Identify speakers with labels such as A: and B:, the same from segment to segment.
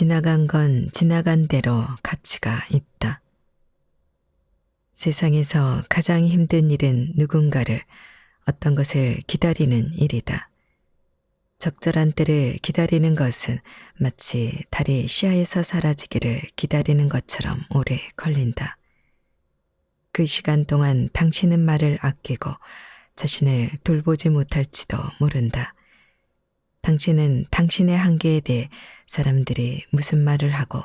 A: 지나간 건 지나간 대로 가치가 있다. 세상에서 가장 힘든 일은 누군가를, 어떤 것을 기다리는 일이다. 적절한 때를 기다리는 것은 마치 달이 시야에서 사라지기를 기다리는 것처럼 오래 걸린다. 그 시간 동안 당신은 말을 아끼고 자신을 돌보지 못할지도 모른다. 당신은 당신의 한계에 대해 사람들이 무슨 말을 하고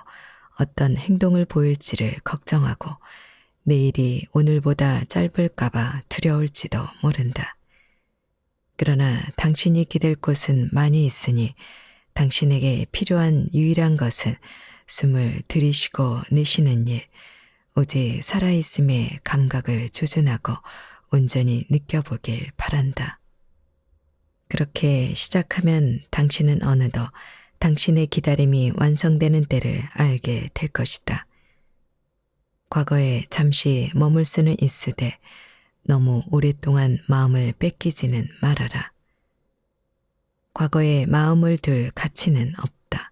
A: 어떤 행동을 보일지를 걱정하고 내일이 오늘보다 짧을까봐 두려울지도 모른다. 그러나 당신이 기댈 곳은 많이 있으니 당신에게 필요한 유일한 것은 숨을 들이쉬고 내쉬는 일, 오직 살아있음의 감각을 조준하고 온전히 느껴보길 바란다. 그렇게 시작하면 당신은 어느덧 당신의 기다림이 완성되는 때를 알게 될 것이다. 과거에 잠시 머물 수는 있으되 너무 오랫동안 마음을 뺏기지는 말아라. 과거에 마음을 둘 가치는 없다.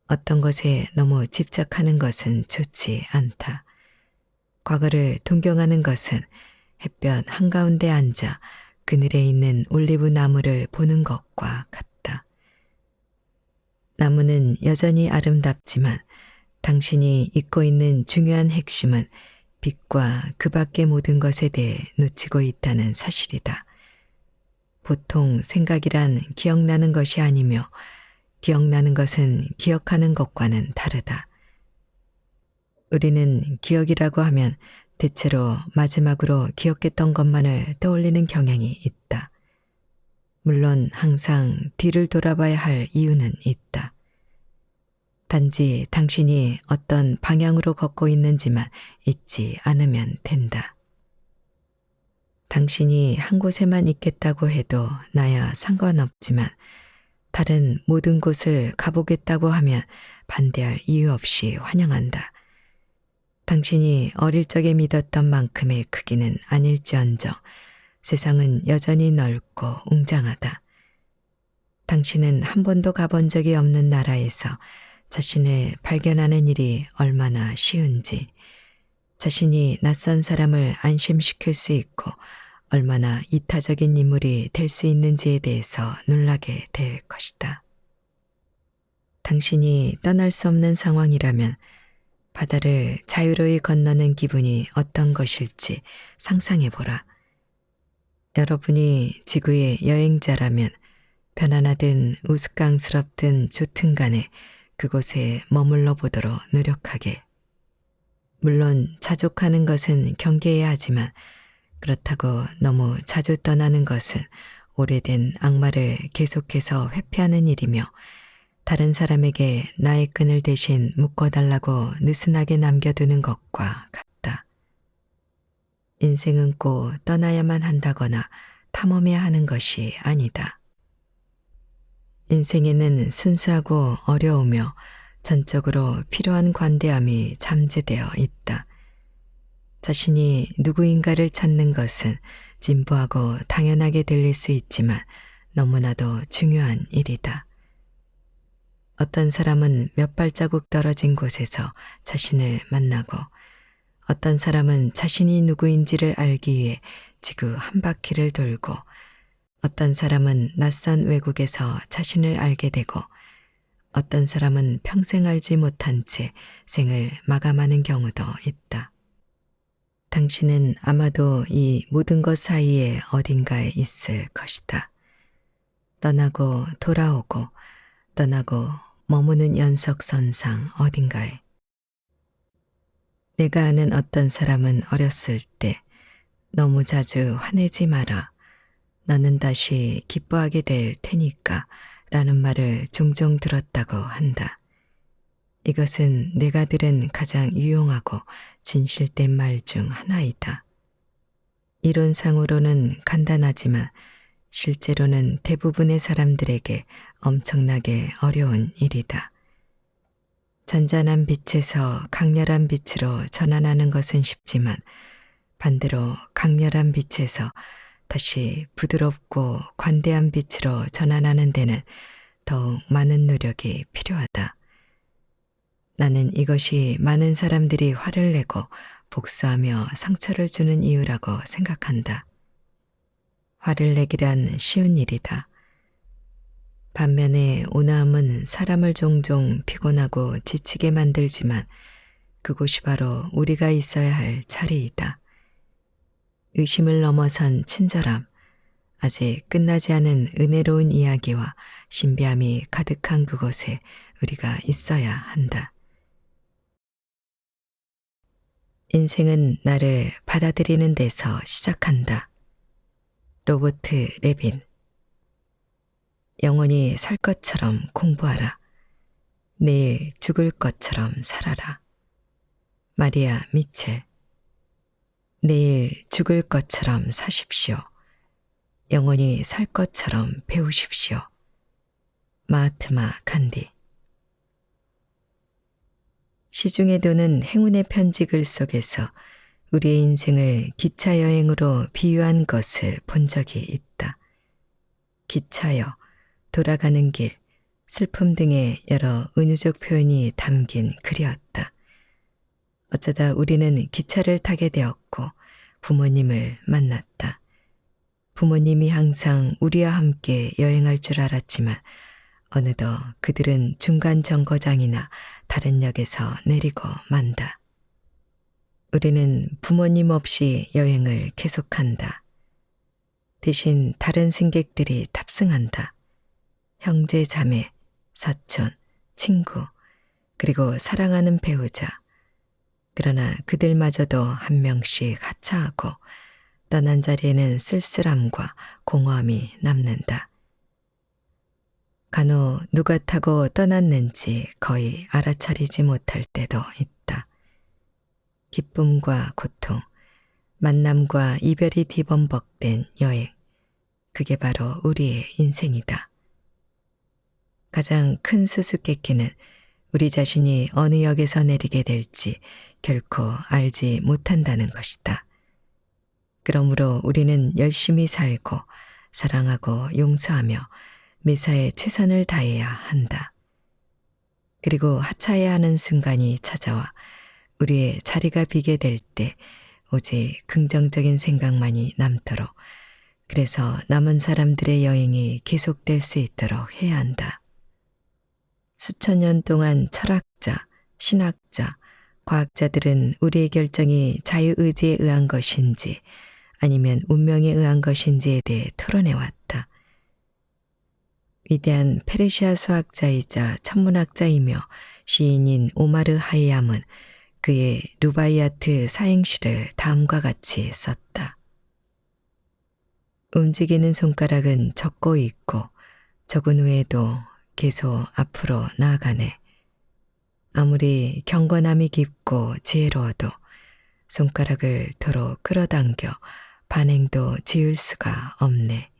A: 어떤 것에 너무 집착하는 것은 좋지 않다. 과거를 동경하는 것은 햇볕 한가운데 앉아 그늘에 있는 올리브 나무를 보는 것과 같다. 나무는 여전히 아름답지만 당신이 잊고 있는 중요한 핵심은 빛과 그 밖의 모든 것에 대해 놓치고 있다는 사실이다. 보통 생각이란 기억나는 것이 아니며 기억나는 것은 기억하는 것과는 다르다. 우리는 기억이라고 하면 대체로 마지막으로 기억했던 것만을 떠올리는 경향이 있다. 물론 항상 뒤를 돌아봐야 할 이유는 있다. 단지 당신이 어떤 방향으로 걷고 있는지만 잊지 않으면 된다. 당신이 한 곳에만 있겠다고 해도 나야 상관없지만 다른 모든 곳을 가보겠다고 하면 반대할 이유 없이 환영한다. 당신이 어릴 적에 믿었던 만큼의 크기는 아닐지언정 세상은 여전히 넓고 웅장하다. 당신은 한 번도 가본 적이 없는 나라에서 자신을 발견하는 일이 얼마나 쉬운지, 자신이 낯선 사람을 안심시킬 수 있고 얼마나 이타적인 인물이 될 수 있는지에 대해서 놀라게 될 것이다. 당신이 떠날 수 없는 상황이라면 바다를 자유로이 건너는 기분이 어떤 것일지 상상해보라. 여러분이 지구의 여행자라면 편안하든 우스꽝스럽든 좋든 간에 그곳에 머물러 보도록 노력하게. 물론 자족하는 것은 경계해야 하지만 그렇다고 너무 자주 떠나는 것은 오래된 악마를 계속해서 회피하는 일이며 다른 사람에게 나의 끈을 대신 묶어달라고 느슨하게 남겨두는 것과 같다. 인생은 꼭 떠나야만 한다거나 탐험해야 하는 것이 아니다. 인생에는 순수하고 어려우며 전적으로 필요한 관대함이 잠재되어 있다. 자신이 누구인가를 찾는 것은 진부하고 당연하게 들릴 수 있지만 너무나도 중요한 일이다. 어떤 사람은 몇 발자국 떨어진 곳에서 자신을 만나고 어떤 사람은 자신이 누구인지를 알기 위해 지구 한 바퀴를 돌고 어떤 사람은 낯선 외국에서 자신을 알게 되고 어떤 사람은 평생 알지 못한 채 생을 마감하는 경우도 있다. 당신은 아마도 이 모든 것 사이에 어딘가에 있을 것이다. 떠나고 돌아오고 떠나고 머무는 연속선상 어딘가에. 내가 아는 어떤 사람은 어렸을 때 너무 자주 화내지 마라. 너는 다시 기뻐하게 될 테니까 라는 말을 종종 들었다고 한다. 이것은 내가 들은 가장 유용하고 진실된 말 중 하나이다. 이론상으로는 간단하지만 실제로는 대부분의 사람들에게 엄청나게 어려운 일이다. 잔잔한 빛에서 강렬한 빛으로 전환하는 것은 쉽지만 반대로 강렬한 빛에서 다시 부드럽고 관대한 빛으로 전환하는 데는 더욱 많은 노력이 필요하다. 나는 이것이 많은 사람들이 화를 내고 복수하며 상처를 주는 이유라고 생각한다. 화를 내기란 쉬운 일이다. 반면에 온화함은 사람을 종종 피곤하고 지치게 만들지만 그곳이 바로 우리가 있어야 할 자리이다. 의심을 넘어선 친절함, 아직 끝나지 않은 은혜로운 이야기와 신비함이 가득한 그곳에 우리가 있어야 한다. 인생은 나를 받아들이는 데서 시작한다. 로버트 레빈. 영원히 살 것처럼 공부하라. 내일 죽을 것처럼 살아라. 마리아 미첼. 내일 죽을 것처럼 사십시오. 영원히 살 것처럼 배우십시오. 마하트마 간디. 시중에 도는 행운의 편지 글 속에서 우리의 인생을 기차 여행으로 비유한 것을 본 적이 있다. 기차여, 돌아가는 길, 슬픔 등의 여러 은유적 표현이 담긴 글이었다. 어쩌다 우리는 기차를 타게 되었고 부모님을 만났다. 부모님이 항상 우리와 함께 여행할 줄 알았지만 어느덧 그들은 중간 정거장이나 다른 역에서 내리고 만다. 우리는 부모님 없이 여행을 계속한다. 대신 다른 승객들이 탑승한다. 형제, 자매, 사촌, 친구, 그리고 사랑하는 배우자. 그러나 그들마저도 한 명씩 하차하고 떠난 자리에는 쓸쓸함과 공허함이 남는다. 간혹 누가 타고 떠났는지 거의 알아차리지 못할 때도 있다. 기쁨과 고통, 만남과 이별이 뒤범벅된 여행, 그게 바로 우리의 인생이다. 가장 큰 수수께끼는 우리 자신이 어느 역에서 내리게 될지 결코 알지 못한다는 것이다. 그러므로 우리는 열심히 살고 사랑하고 용서하며 매사에 최선을 다해야 한다. 그리고 하차해야 하는 순간이 찾아와 우리의 자리가 비게 될 때 오직 긍정적인 생각만이 남도록, 그래서 남은 사람들의 여행이 계속될 수 있도록 해야 한다. 수천 년 동안 철학자, 신학자, 과학자들은 우리의 결정이 자유의지에 의한 것인지 아니면 운명에 의한 것인지에 대해 토론해왔다. 위대한 페르시아 수학자이자 천문학자이며 시인인 오마르 하이암은 그의 루바이아트 사행시를 다음과 같이 썼다. 움직이는 손가락은 적고 있고 적은 후에도 계속 앞으로 나아가네. 아무리 경건함이 깊고 지혜로워도 손가락을 도로 끌어당겨 반행도 지을 수가 없네.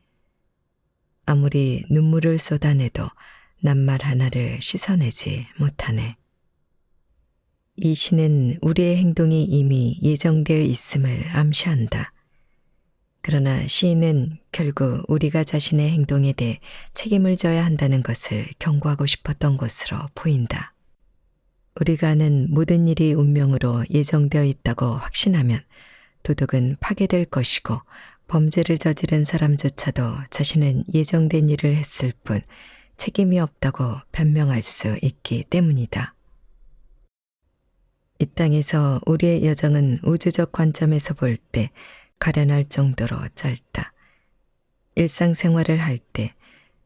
A: 아무리 눈물을 쏟아내도 낱말 하나를 씻어내지 못하네. 이 시는 우리의 행동이 이미 예정되어 있음을 암시한다. 그러나 시인은 결국 우리가 자신의 행동에 대해 책임을 져야 한다는 것을 경고하고 싶었던 것으로 보인다. 우리가 하는 모든 일이 운명으로 예정되어 있다고 확신하면 도덕은 파괴될 것이고 범죄를 저지른 사람조차도 자신은 예정된 일을 했을 뿐 책임이 없다고 변명할 수 있기 때문이다. 이 땅에서 우리의 여정은 우주적 관점에서 볼 때 가련할 정도로 짧다. 일상생활을 할 때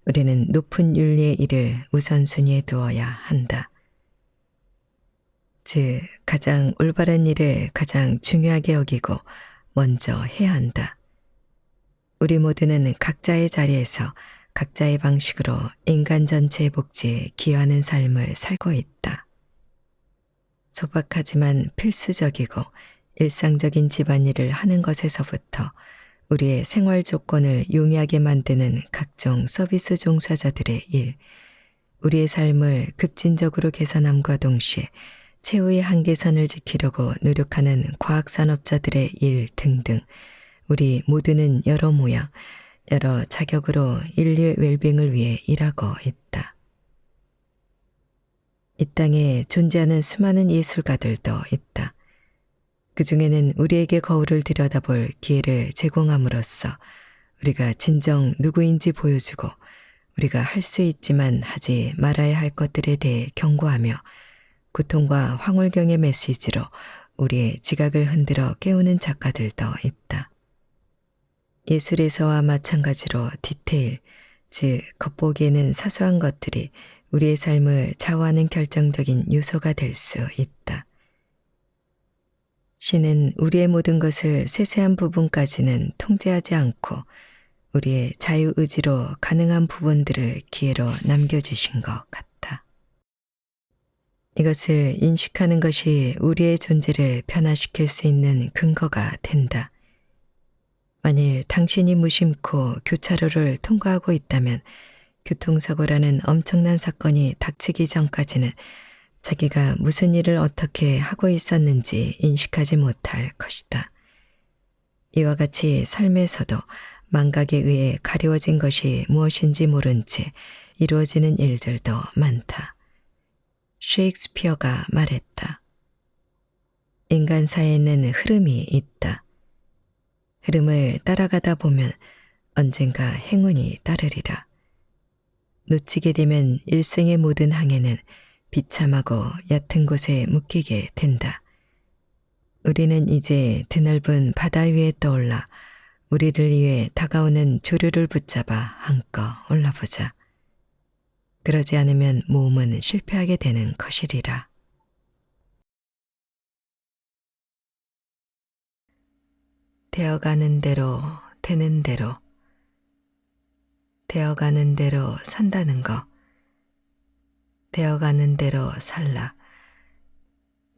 A: 우리는 높은 윤리의 일을 우선순위에 두어야 한다. 즉, 가장 올바른 일을 가장 중요하게 여기고 먼저 해야 한다. 우리 모두는 각자의 자리에서 각자의 방식으로 인간 전체의 복지에 기여하는 삶을 살고 있다. 소박하지만 필수적이고 일상적인 집안일을 하는 것에서부터 우리의 생활 조건을 용이하게 만드는 각종 서비스 종사자들의 일, 우리의 삶을 급진적으로 개선함과 동시에 최후의 한계선을 지키려고 노력하는 과학산업자들의 일 등등, 우리 모두는 여러 모양, 여러 자격으로 인류의 웰빙을 위해 일하고 있다. 이 땅에 존재하는 수많은 예술가들도 있다. 그 중에는 우리에게 거울을 들여다볼 기회를 제공함으로써 우리가 진정 누구인지 보여주고 우리가 할 수 있지만 하지 말아야 할 것들에 대해 경고하며 고통과 황홀경의 메시지로 우리의 지각을 흔들어 깨우는 작가들도 있다. 예술에서와 마찬가지로 디테일, 즉 겉보기에는 사소한 것들이 우리의 삶을 좌우하는 결정적인 요소가 될 수 있다. 신은 우리의 모든 것을 세세한 부분까지는 통제하지 않고 우리의 자유의지로 가능한 부분들을 기회로 남겨주신 것 같다. 이것을 인식하는 것이 우리의 존재를 변화시킬 수 있는 근거가 된다. 만일 당신이 무심코 교차로를 통과하고 있다면 교통사고라는 엄청난 사건이 닥치기 전까지는 자기가 무슨 일을 어떻게 하고 있었는지 인식하지 못할 것이다. 이와 같이 삶에서도 망각에 의해 가리워진 것이 무엇인지 모른 채 이루어지는 일들도 많다. 셰익스피어가 말했다. 인간사에는 흐름이 있다. 흐름을 따라가다 보면 언젠가 행운이 따르리라. 놓치게 되면 일생의 모든 항해는 비참하고 얕은 곳에 묶이게 된다. 우리는 이제 드넓은 바다 위에 떠올라 우리를 위해 다가오는 조류를 붙잡아 한껏 올라보자. 그러지 않으면 모험은 실패하게 되는 것이리라. 되어가는 대로 되는 대로 되어가는 대로 산다는 것. 되어가는 대로 살라.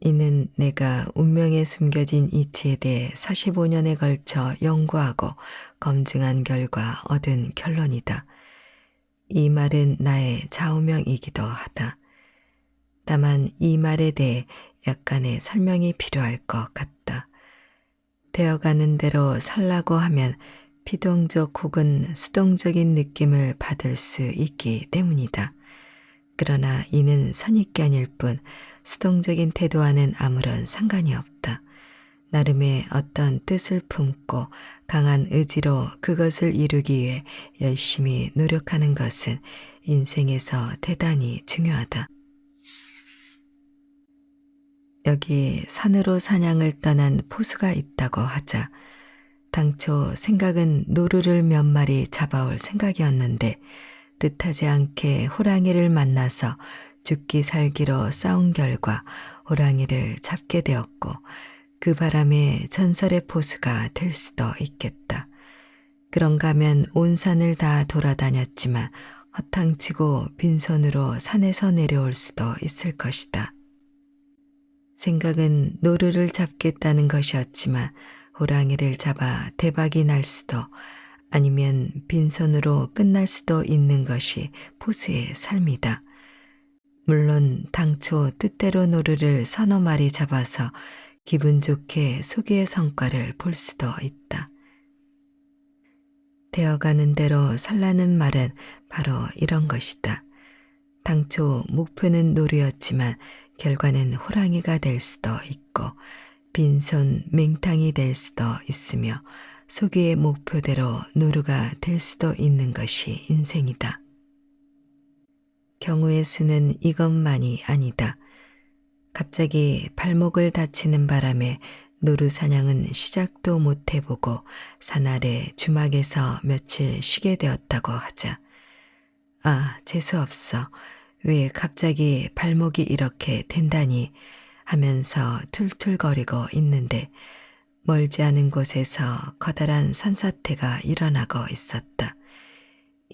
A: 이는 내가 운명에 숨겨진 이치에 대해 45년에 걸쳐 연구하고 검증한 결과 얻은 결론이다. 이 말은 나의 좌우명이기도 하다. 다만 이 말에 대해 약간의 설명이 필요할 것 같다. 되어가는 대로 살라고 하면 비동적 혹은 수동적인 느낌을 받을 수 있기 때문이다. 그러나 이는 선입견일 뿐 수동적인 태도와는 아무런 상관이 없다. 나름의 어떤 뜻을 품고 강한 의지로 그것을 이루기 위해 열심히 노력하는 것은 인생에서 대단히 중요하다. 여기 산으로 사냥을 떠난 포수가 있다고 하자. 당초 생각은 노루를 몇 마리 잡아올 생각이었는데 뜻하지 않게 호랑이를 만나서 죽기 살기로 싸운 결과 호랑이를 잡게 되었고 그 바람에 전설의 포수가 될 수도 있겠다. 그런가 하면 온 산을 다 돌아다녔지만 허탕치고 빈손으로 산에서 내려올 수도 있을 것이다. 생각은 노루를 잡겠다는 것이었지만 호랑이를 잡아 대박이 날 수도 아니면 빈손으로 끝날 수도 있는 것이 포수의 삶이다. 물론 당초 뜻대로 노루를 서너 마리 잡아서 기분 좋게 소기의 성과를 볼 수도 있다. 되어가는 대로 살라는 말은 바로 이런 것이다. 당초 목표는 노루였지만 결과는 호랑이가 될 수도 있고 빈손 맹탕이 될 수도 있으며 소기의 목표대로 노루가 될 수도 있는 것이 인생이다. 경우의 수는 이것만이 아니다. 갑자기 발목을 다치는 바람에 노루 사냥은 시작도 못 해보고 산 아래 주막에서 며칠 쉬게 되었다고 하자. 아, 재수없어. 왜 갑자기 발목이 이렇게 된다니 하면서 툴툴거리고 있는데 멀지 않은 곳에서 커다란 산사태가 일어나고 있었다.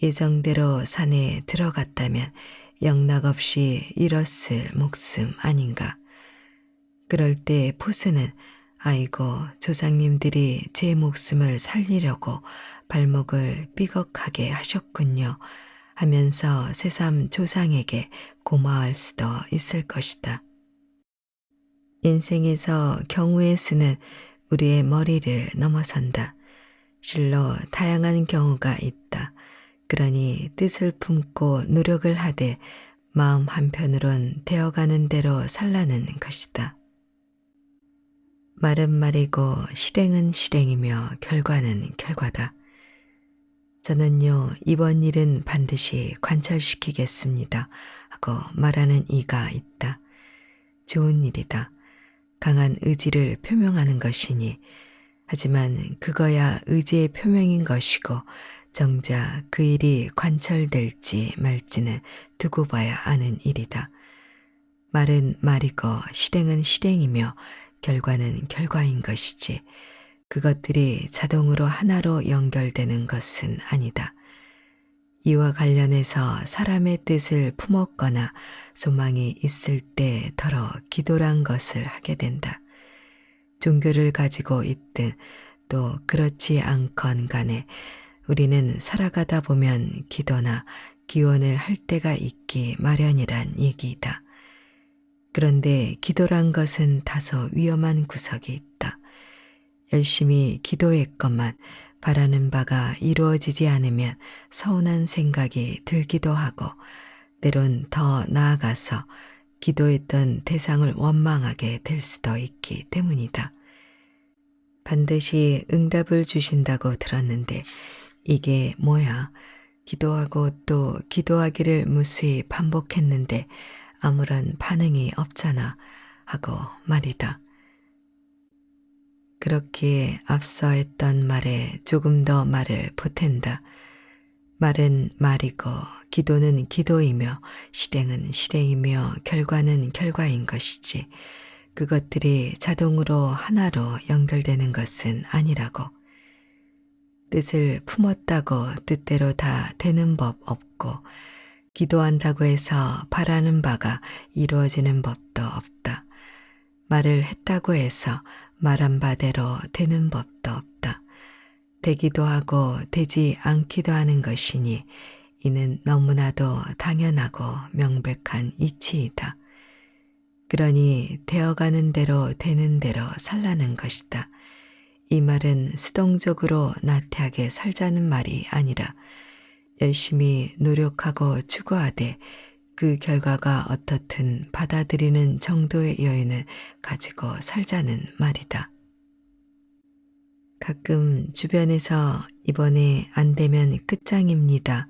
A: 예정대로 산에 들어갔다면 영락없이 잃었을 목숨 아닌가. 그럴 때 포수는 아이고 조상님들이 제 목숨을 살리려고 발목을 삐걱하게 하셨군요 하면서 새삼 조상에게 고마워할 수도 있을 것이다. 인생에서 경우의 수는 우리의 머리를 넘어선다. 실로 다양한 경우가 있다. 그러니 뜻을 품고 노력을 하되 마음 한편으론 되어가는 대로 살라는 것이다. 말은 말이고 실행은 실행이며 결과는 결과다. 저는요, 이번 일은 반드시 관철시키겠습니다 하고 말하는 이가 있다. 좋은 일이다. 강한 의지를 표명하는 것이니, 하지만 그거야 의지의 표명인 것이고 정작 그 일이 관철될지 말지는 두고 봐야 아는 일이다. 말은 말이고 실행은 실행이며 결과는 결과인 것이지 그것들이 자동으로 하나로 연결되는 것은 아니다. 이와 관련해서 사람의 뜻을 품었거나 소망이 있을 때 더러 기도란 것을 하게 된다. 종교를 가지고 있든 또 그렇지 않건 간에 우리는 살아가다 보면 기도나 기원을 할 때가 있기 마련이란 얘기이다. 그런데 기도란 것은 다소 위험한 구석이 있다. 열심히 기도했건만 바라는 바가 이루어지지 않으면 서운한 생각이 들기도 하고 때론 더 나아가서 기도했던 대상을 원망하게 될 수도 있기 때문이다. 반드시 응답을 주신다고 들었는데 이게 뭐야? 기도하고 또 기도하기를 무수히 반복했는데 아무런 반응이 없잖아 하고 말이다. 그렇기에 앞서 했던 말에 조금 더 말을 보탠다. 말은 말이고 기도는 기도이며 실행은 실행이며 결과는 결과인 것이지 그것들이 자동으로 하나로 연결되는 것은 아니라고. 뜻을 품었다고 뜻대로 다 되는 법 없고 기도한다고 해서 바라는 바가 이루어지는 법도 없다. 말을 했다고 해서 말한 바대로 되는 법도 없다. 되기도 하고 되지 않기도 하는 것이니 이는 너무나도 당연하고 명백한 이치이다. 그러니 되어가는 대로 되는 대로 살라는 것이다. 이 말은 수동적으로 나태하게 살자는 말이 아니라 열심히 노력하고 추구하되 그 결과가 어떻든 받아들이는 정도의 여유는 가지고 살자는 말이다. 가끔 주변에서 이번에 안 되면 끝장입니다.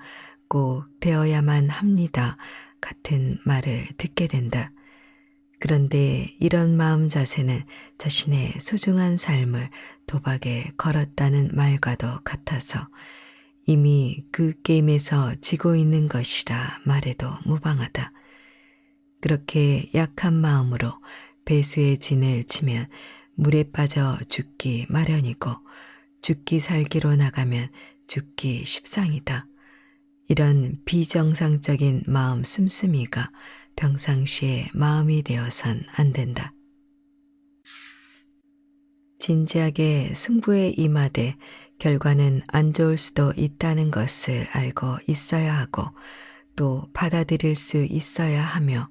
A: 꼭 되어야만 합니다. 같은 말을 듣게 된다. 그런데 이런 마음 자세는 자신의 소중한 삶을 도박에 걸었다는 말과도 같아서 이미 그 게임에서 지고 있는 것이라 말해도 무방하다. 그렇게 약한 마음으로 배수의 진을 치면 물에 빠져 죽기 마련이고 죽기 살기로 나가면 죽기 십상이다. 이런 비정상적인 마음 씀씀이가 평상시에 마음이 되어선 안 된다. 진지하게 승부에 임하되 결과는 안 좋을 수도 있다는 것을 알고 있어야 하고 또 받아들일 수 있어야 하며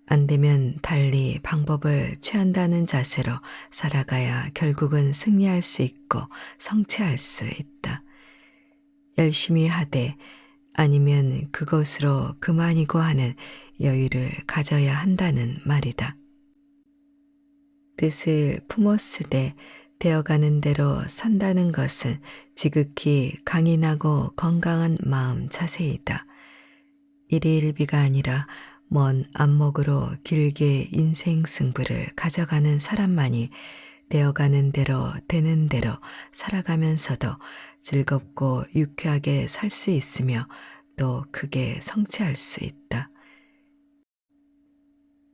A: 안 되면 달리 방법을 취한다는 자세로 살아가야 결국은 승리할 수 있고 성취할 수 있다. 열심히 하되 아니면 그것으로 그만이고 하는 여유를 가져야 한다는 말이다. 뜻을 품었으되 되어가는 대로 산다는 것은 지극히 강인하고 건강한 마음 자세이다. 일희일비가 아니라 먼 안목으로 길게 인생 승부를 가져가는 사람만이 되어가는 대로 되는 대로 살아가면서도 즐겁고 유쾌하게 살 수 있으며 또 크게 성취할 수 있다.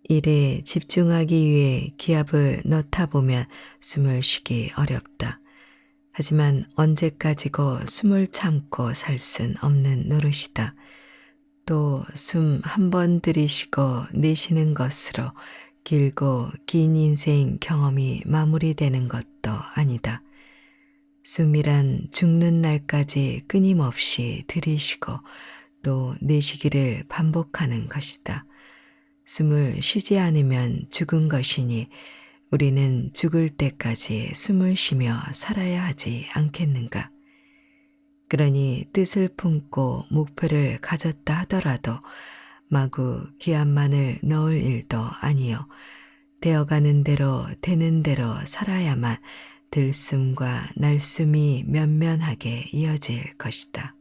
A: 일에 집중하기 위해 기압을 넣다 보면 숨을 쉬기 어렵다. 하지만 언제까지고 숨을 참고 살 순 없는 노릇이다. 또 숨 한 번 들이쉬고 내쉬는 것으로 길고 긴 인생 경험이 마무리되는 것도 아니다. 숨이란 죽는 날까지 끊임없이 들이쉬고 또 내쉬기를 반복하는 것이다. 숨을 쉬지 않으면 죽은 것이니 우리는 죽을 때까지 숨을 쉬며 살아야 하지 않겠는가? 그러니 뜻을 품고 목표를 가졌다 하더라도 마구 기한만을 넣을 일도 아니요. 되어가는 대로 되는 대로 살아야만 들숨과 날숨이 면면하게 이어질 것이다.